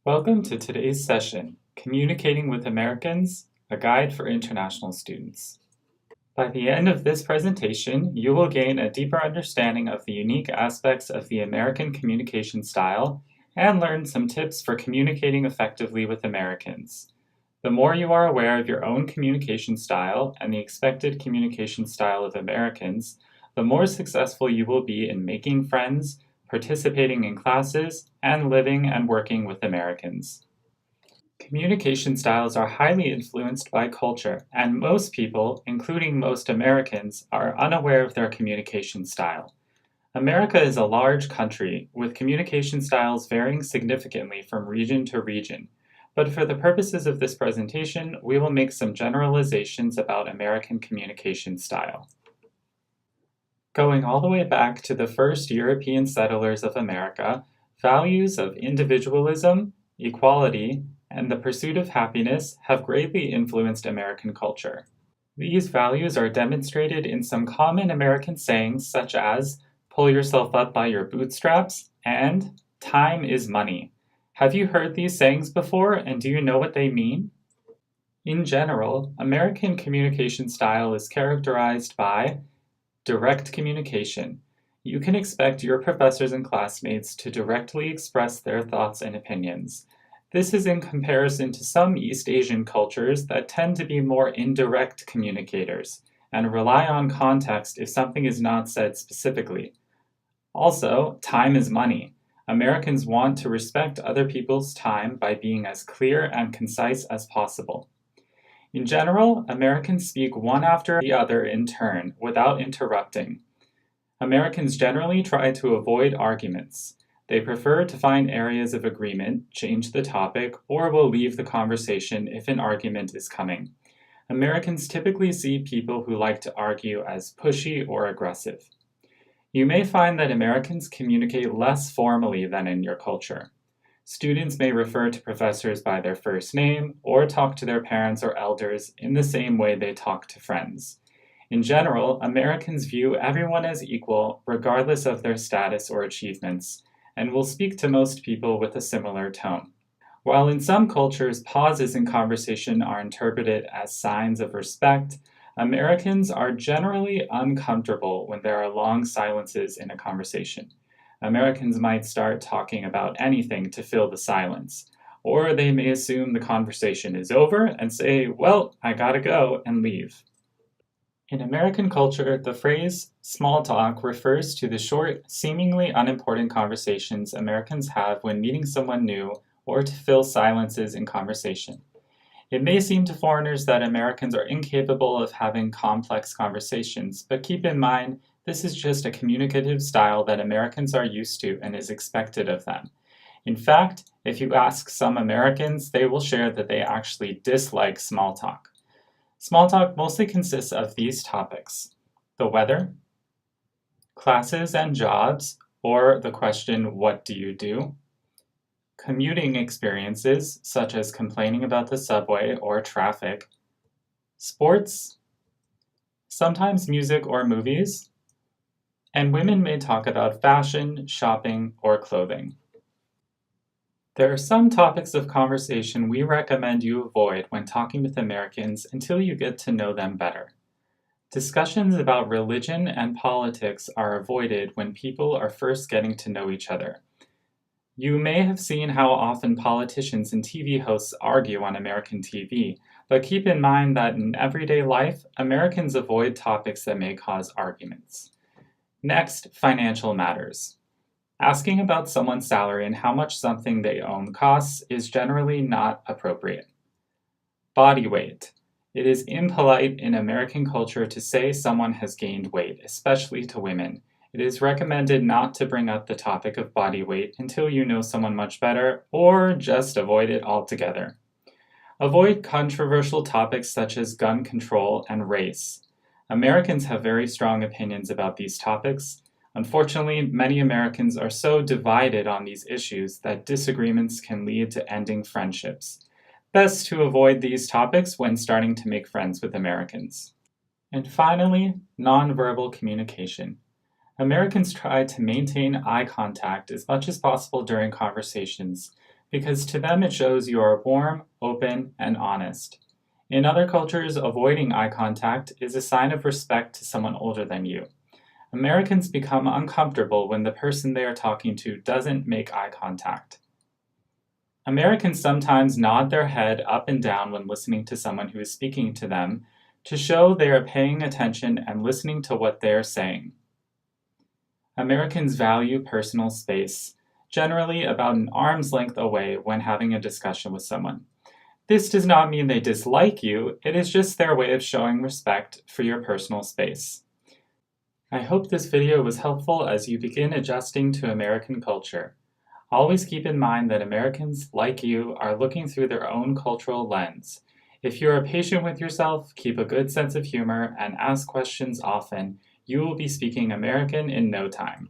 Welcome to today's session, Communicating with Americans, a Guide for International Students. By the end of this presentation, you will gain a deeper understanding of the unique aspects of the American communication style and learn some tips for communicating effectively with Americans. The more you are aware of your own communication style and the expected communication style of Americans, the more successful you will be in making friends, participating in classes, and living and working with Americans. Communication styles are highly influenced by culture, and most people, including most Americans, are unaware of their communication style. America is a large country, with communication styles varying significantly from region to region. But for the purposes of this presentation, we will make some generalizations about American communication style. Going all the way back to the first European settlers of America, values of individualism, equality, and the pursuit of happiness have greatly influenced American culture. These values are demonstrated in some common American sayings such as, "Pull yourself up by your bootstraps," and "Time is money." Have you heard these sayings before, and do you know what they mean? In general, American communication style is characterized by direct communication. You can expect your professors and classmates to directly express their thoughts and opinions. This is in comparison to some East Asian cultures that tend to be more indirect communicators and rely on context if something is not said specifically. Also, time is money. Americans want to respect other people's time by being as clear and concise as possible. In general, Americans speak one after the other in turn, without interrupting. Americans generally try to avoid arguments. They prefer to find areas of agreement, change the topic, or will leave the conversation if an argument is coming. Americans typically see people who like to argue as pushy or aggressive. You may find that Americans communicate less formally than in your culture. Students may refer to professors by their first name or talk to their parents or elders in the same way they talk to friends. In general, Americans view everyone as equal regardless of their status or achievements, and will speak to most people with a similar tone. While in some cultures pauses in conversation are interpreted as signs of respect, Americans are generally uncomfortable when there are long silences in a conversation. Americans might start talking about anything to fill the silence, or they may assume the conversation is over and say, "Well, I gotta go," and leave. In American culture, the phrase small talk refers to the short, seemingly unimportant conversations Americans have when meeting someone new or to fill silences in conversation. It may seem to foreigners that Americans are incapable of having complex conversations, but keep in mind, this is just a communicative style that Americans are used to and is expected of them. In fact, if you ask some Americans, they will share that they actually dislike small talk. Small talk mostly consists of these topics: the weather, classes and jobs, or the question, "What do you do?" Commuting experiences, such as complaining about the subway or traffic, sports, sometimes music or movies, and women may talk about fashion, shopping, or clothing. There are some topics of conversation we recommend you avoid when talking with Americans until you get to know them better. Discussions about religion and politics are avoided when people are first getting to know each other. You may have seen how often politicians and TV hosts argue on American TV, but keep in mind that in everyday life, Americans avoid topics that may cause arguments. Next, financial matters. Asking about someone's salary and how much something they own costs is generally not appropriate. Body weight. It is impolite in American culture to say someone has gained weight, especially to women. It is recommended not to bring up the topic of body weight until you know someone much better, or just avoid it altogether. Avoid controversial topics such as gun control and race. Americans have very strong opinions about these topics. Unfortunately, many Americans are so divided on these issues that disagreements can lead to ending friendships. Best to avoid these topics when starting to make friends with Americans. And finally, nonverbal communication. Americans try to maintain eye contact as much as possible during conversations, because to them it shows you are warm, open, and honest. In other cultures, avoiding eye contact is a sign of respect to someone older than you. Americans become uncomfortable when the person they are talking to doesn't make eye contact. Americans sometimes nod their head up and down when listening to someone who is speaking to them to show they are paying attention and listening to what they are saying. Americans value personal space, generally about an arm's length away when having a discussion with someone. This does not mean they dislike you, it is just their way of showing respect for your personal space. I hope this video was helpful as you begin adjusting to American culture. Always keep in mind that Americans, like you, are looking through their own cultural lens. If you are patient with yourself, keep a good sense of humor, and ask questions often, you will be speaking American in no time.